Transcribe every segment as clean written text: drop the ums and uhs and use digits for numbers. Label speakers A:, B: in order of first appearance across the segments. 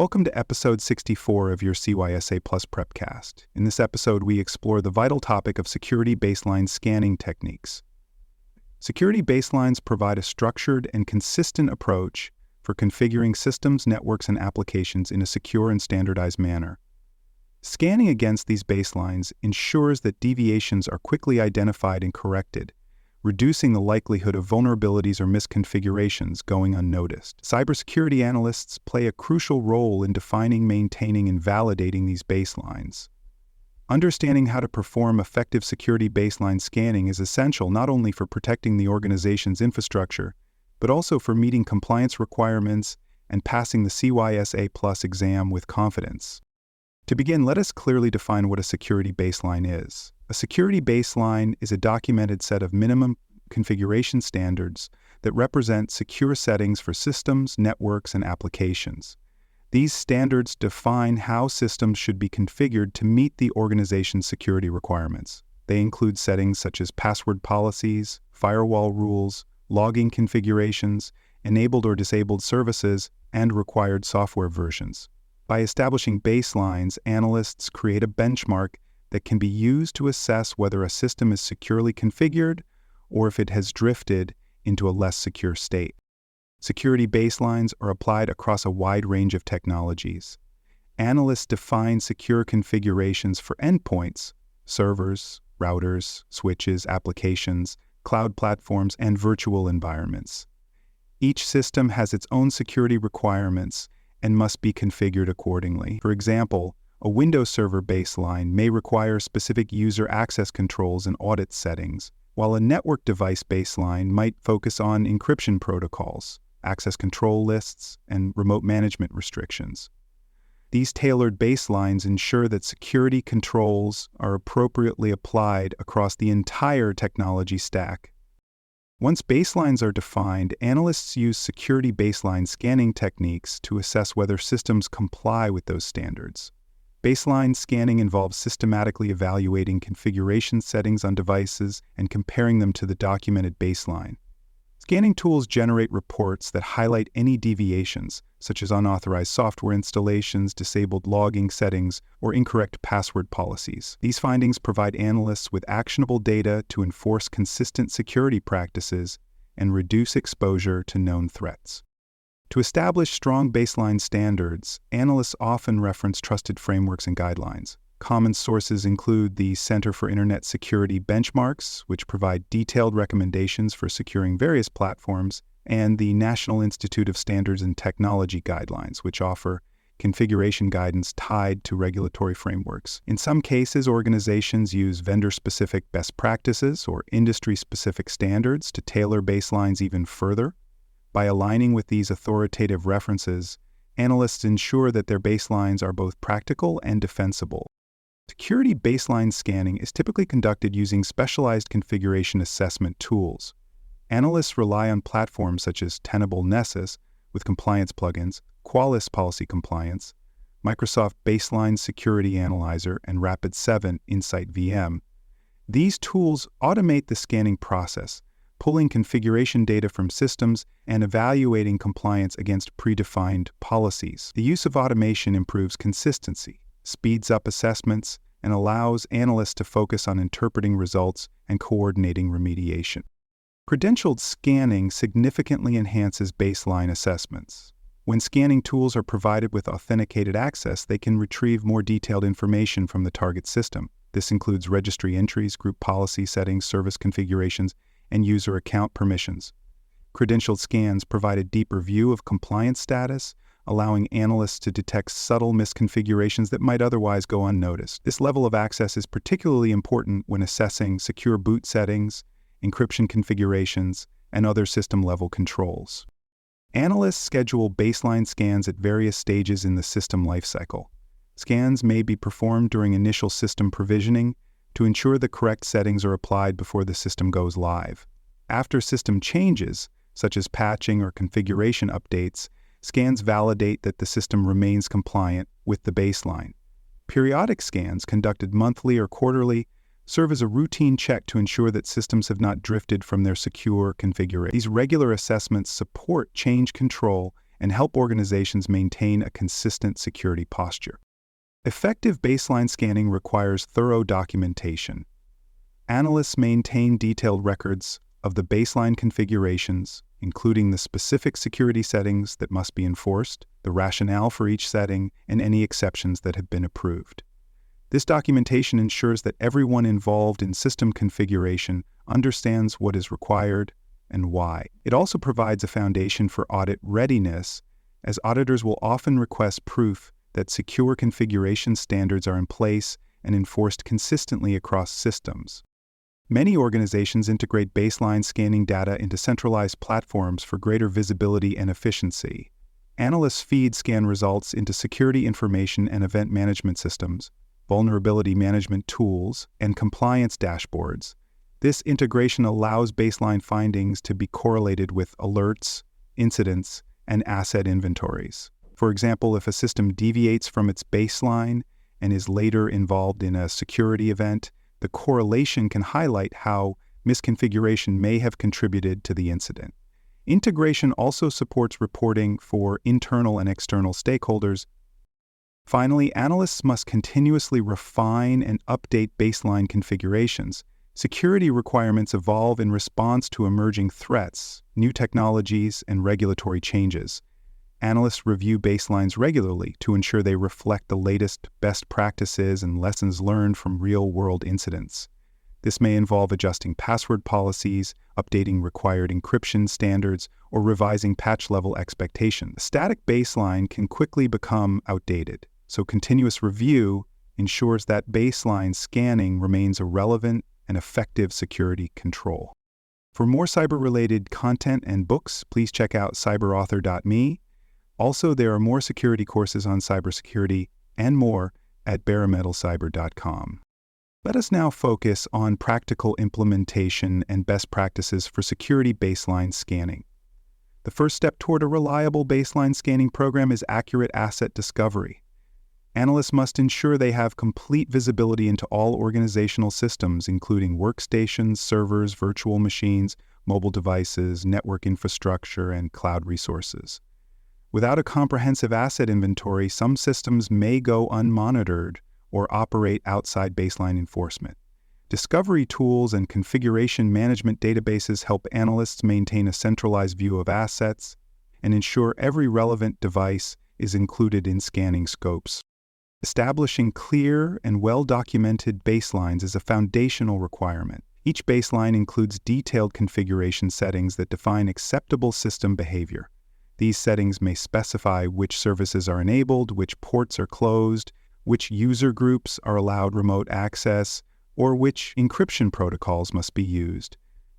A: Welcome to episode 64 of your CYSA Plus Prepcast. In this episode, we explore the vital topic of security baseline scanning techniques. Security baselines provide a structured and consistent approach for configuring systems, networks, and applications in a secure and standardized manner. Scanning against these baselines ensures that deviations are quickly identified and corrected, reducing the likelihood of vulnerabilities or misconfigurations going unnoticed. Cybersecurity analysts play a crucial role in defining, maintaining, and validating these baselines. Understanding how to perform effective security baseline scanning is essential not only for protecting the organization's infrastructure, but also for meeting compliance requirements and passing the CYSA Plus exam with confidence. To begin, let us clearly define what a security baseline is. A security baseline is a documented set of minimum configuration standards that represent secure settings for systems, networks, and applications. These standards define how systems should be configured to meet the organization's security requirements. They include settings such as password policies, firewall rules, logging configurations, enabled or disabled services, and required software versions. By establishing baselines, analysts create a benchmark that can be used to assess whether a system is securely configured or if it has drifted into a less secure state. Security baselines are applied across a wide range of technologies. Analysts define secure configurations for endpoints, servers, routers, switches, applications, cloud platforms, and virtual environments. Each system has its own security requirements and must be configured accordingly. For example, a Windows Server baseline may require specific user access controls and audit settings, while a network device baseline might focus on encryption protocols, access control lists, and remote management restrictions. These tailored baselines ensure that security controls are appropriately applied across the entire technology stack. Once baselines are defined, analysts use security baseline scanning techniques to assess whether systems comply with those standards. Baseline scanning involves systematically evaluating configuration settings on devices and comparing them to the documented baseline. Scanning tools generate reports that highlight any deviations, such as unauthorized software installations, disabled logging settings, or incorrect password policies. These findings provide analysts with actionable data to enforce consistent security practices and reduce exposure to known threats. To establish strong baseline standards, analysts often reference trusted frameworks and guidelines. Common sources include the Center for Internet Security Benchmarks, which provide detailed recommendations for securing various platforms, and the National Institute of Standards and Technology Guidelines, which offer configuration guidance tied to regulatory frameworks. In some cases, organizations use vendor-specific best practices or industry-specific standards to tailor baselines even further. By aligning with these authoritative references, analysts ensure that their baselines are both practical and defensible. Security baseline scanning is typically conducted using specialized configuration assessment tools. Analysts rely on platforms such as Tenable Nessus with compliance plugins, Qualys Policy Compliance, Microsoft Baseline Security Analyzer, and Rapid7 Insight VM. These tools automate the scanning process, pulling configuration data from systems and evaluating compliance against predefined policies. The use of automation improves consistency, speeds up assessments, and allows analysts to focus on interpreting results and coordinating remediation. Credentialed scanning significantly enhances baseline assessments. When scanning tools are provided with authenticated access, they can retrieve more detailed information from the target system. This includes registry entries, group policy settings, service configurations, and user account permissions. Credentialed scans provide a deeper view of compliance status, allowing analysts to detect subtle misconfigurations that might otherwise go unnoticed. This level of access is particularly important when assessing secure boot settings, encryption configurations, and other system-level controls. Analysts schedule baseline scans at various stages in the system lifecycle. Scans may be performed during initial system provisioning to ensure the correct settings are applied before the system goes live. After system changes, such as patching or configuration updates, scans validate that the system remains compliant with the baseline. Periodic scans, conducted monthly or quarterly, serve as a routine check to ensure that systems have not drifted from their secure configuration. These regular assessments support change control and help organizations maintain a consistent security posture. Effective baseline scanning requires thorough documentation. Analysts maintain detailed records of the baseline configurations, including the specific security settings that must be enforced, the rationale for each setting, and any exceptions that have been approved. This documentation ensures that everyone involved in system configuration understands what is required and why. It also provides a foundation for audit readiness, as auditors will often request proof that secure configuration standards are in place and enforced consistently across systems. Many organizations integrate baseline scanning data into centralized platforms for greater visibility and efficiency. Analysts feed scan results into security information and event management systems, vulnerability management tools, and compliance dashboards. This integration allows baseline findings to be correlated with alerts, incidents, and asset inventories. For example, if a system deviates from its baseline and is later involved in a security event, the correlation can highlight how misconfiguration may have contributed to the incident. Integration also supports reporting for internal and external stakeholders. Finally, analysts must continuously refine and update baseline configurations. Security requirements evolve in response to emerging threats, new technologies, and regulatory changes. Analysts review baselines regularly to ensure they reflect the latest best practices and lessons learned from real-world incidents. This may involve adjusting password policies, updating required encryption standards, or revising patch-level expectations. A static baseline can quickly become outdated, so continuous review ensures that baseline scanning remains a relevant and effective security control. For more cyber-related content and books, please check out cyberauthor.me. Also, there are more security courses on cybersecurity and more at baremetalcyber.com. Let us now focus on practical implementation and best practices for security baseline scanning. The first step toward a reliable baseline scanning program is accurate asset discovery. Analysts must ensure they have complete visibility into all organizational systems, including workstations, servers, virtual machines, mobile devices, network infrastructure, and cloud resources. Without a comprehensive asset inventory, some systems may go unmonitored or operate outside baseline enforcement. Discovery tools and configuration management databases help analysts maintain a centralized view of assets and ensure every relevant device is included in scanning scopes. Establishing clear and well-documented baselines is a foundational requirement. Each baseline includes detailed configuration settings that define acceptable system behavior. These settings may specify which services are enabled, which ports are closed, which user groups are allowed remote access, or which encryption protocols must be used.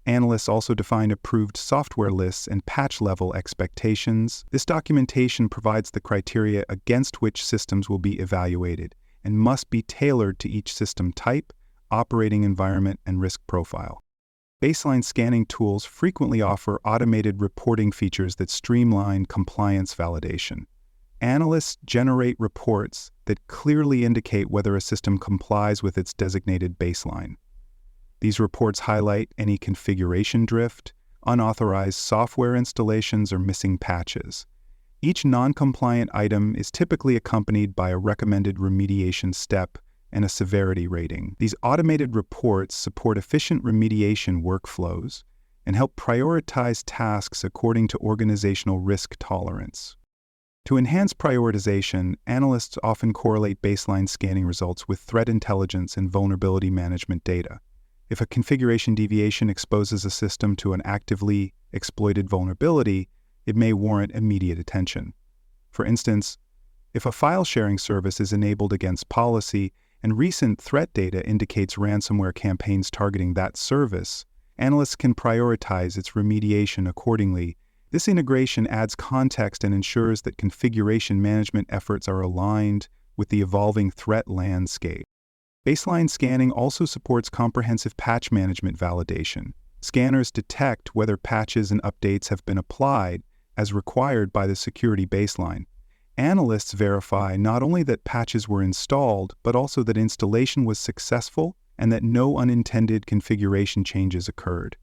A: Analysts also define approved software lists and patch-level expectations. This documentation provides the criteria against which systems will be evaluated and must be tailored to each system type, operating environment, and risk profile. Baseline scanning tools frequently offer automated reporting features that streamline compliance validation. Analysts generate reports that clearly indicate whether a system complies with its designated baseline. These reports highlight any configuration drift, unauthorized software installations, or missing patches. Each non-compliant item is typically accompanied by a recommended remediation step and a severity rating. These automated reports support efficient remediation workflows and help prioritize tasks according to organizational risk tolerance. To enhance prioritization, analysts often correlate baseline scanning results with threat intelligence and vulnerability management data. If a configuration deviation exposes a system to an actively exploited vulnerability, it may warrant immediate attention. For instance, if a file-sharing service is enabled against policy and recent threat data indicates ransomware campaigns targeting that service, analysts can prioritize its remediation accordingly. This integration adds context and ensures that configuration management efforts are aligned with the evolving threat landscape. Baseline scanning also supports comprehensive patch management validation. Scanners detect whether patches and updates have been applied as required by the security baseline. Analysts verify not only that patches were installed, but also that installation was successful and that no unintended configuration changes occurred.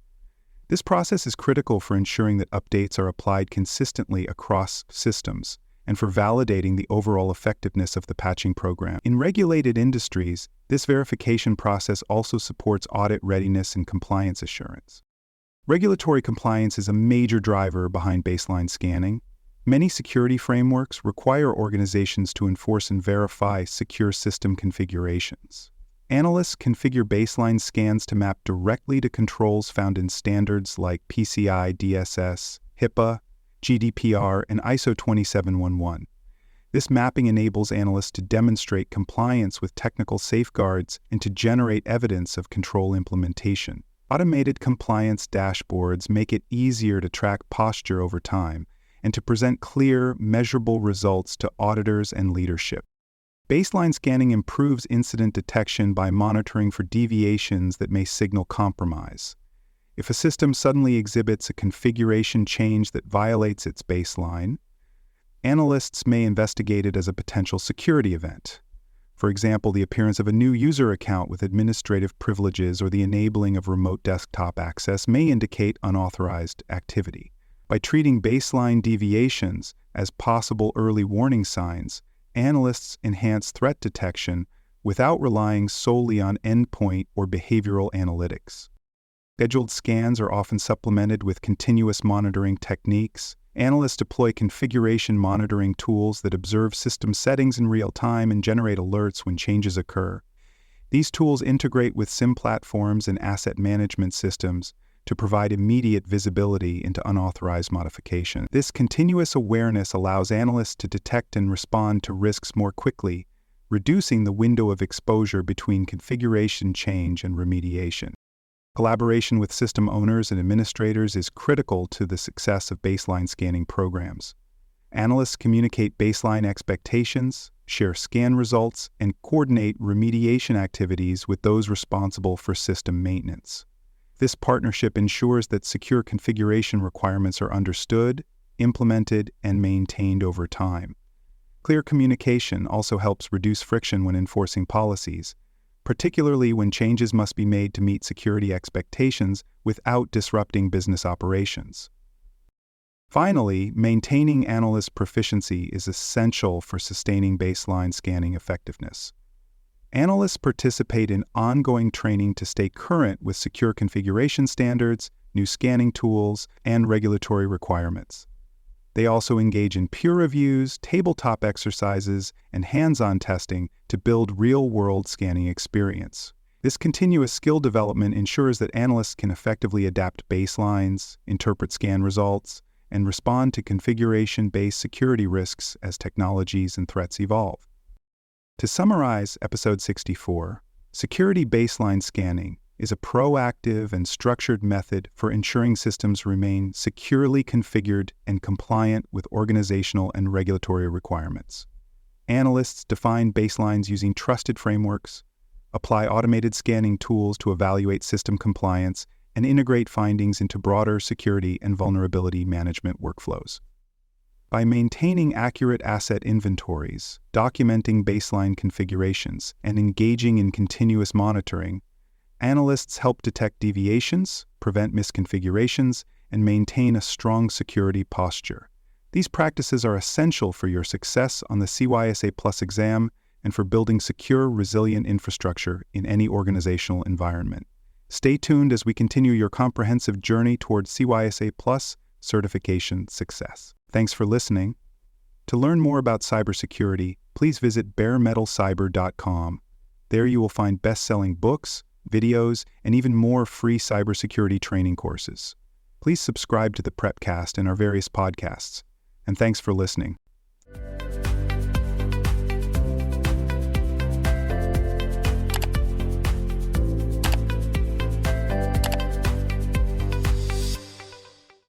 A: This process is critical for ensuring that updates are applied consistently across systems and for validating the overall effectiveness of the patching program. In regulated industries, this verification process also supports audit readiness and compliance assurance. Regulatory compliance is a major driver behind baseline scanning. Many security frameworks require organizations to enforce and verify secure system configurations. Analysts configure baseline scans to map directly to controls found in standards like PCI DSS, HIPAA, GDPR, and ISO 27711. This mapping enables analysts to demonstrate compliance with technical safeguards and to generate evidence of control implementation. Automated compliance dashboards make it easier to track posture over time and to present clear, measurable results to auditors and leadership. Baseline scanning improves incident detection by monitoring for deviations that may signal compromise. If a system suddenly exhibits a configuration change that violates its baseline, analysts may investigate it as a potential security event. For example, the appearance of a new user account with administrative privileges or the enabling of remote desktop access may indicate unauthorized activity. By treating baseline deviations as possible early warning signs, analysts enhance threat detection without relying solely on endpoint or behavioral analytics. Scheduled scans are often supplemented with continuous monitoring techniques. Analysts deploy configuration monitoring tools that observe system settings in real time and generate alerts when changes occur. These tools integrate with SIM platforms and asset management systems to provide immediate visibility into unauthorized modification. This continuous awareness allows analysts to detect and respond to risks more quickly, reducing the window of exposure between configuration change and remediation. Collaboration with system owners and administrators is critical to the success of baseline scanning programs. Analysts communicate baseline expectations, share scan results, and coordinate remediation activities with those responsible for system maintenance. This partnership ensures that secure configuration requirements are understood, implemented, and maintained over time. Clear communication also helps reduce friction when enforcing policies, particularly when changes must be made to meet security expectations without disrupting business operations. Finally, maintaining analyst proficiency is essential for sustaining baseline scanning effectiveness. Analysts participate in ongoing training to stay current with secure configuration standards, new scanning tools, and regulatory requirements. They also engage in peer reviews, tabletop exercises, and hands-on testing to build real-world scanning experience. This continuous skill development ensures that analysts can effectively adapt baselines, interpret scan results, and respond to configuration-based security risks as technologies and threats evolve. To summarize Episode 64, security baseline scanning is a proactive and structured method for ensuring systems remain securely configured and compliant with organizational and regulatory requirements. Analysts define baselines using trusted frameworks, apply automated scanning tools to evaluate system compliance, and integrate findings into broader security and vulnerability management workflows. By maintaining accurate asset inventories, documenting baseline configurations, and engaging in continuous monitoring, analysts help detect deviations, prevent misconfigurations, and maintain a strong security posture. These practices are essential for your success on the CYSA Plus exam and for building secure, resilient infrastructure in any organizational environment. Stay tuned as we continue your comprehensive journey towards CYSA Plus certification success. Thanks for listening. To learn more about cybersecurity, please visit baremetalcyber.com. There you will find best-selling books, videos, and even more free cybersecurity training courses. Please subscribe to the Prepcast and our various podcasts. And thanks for listening.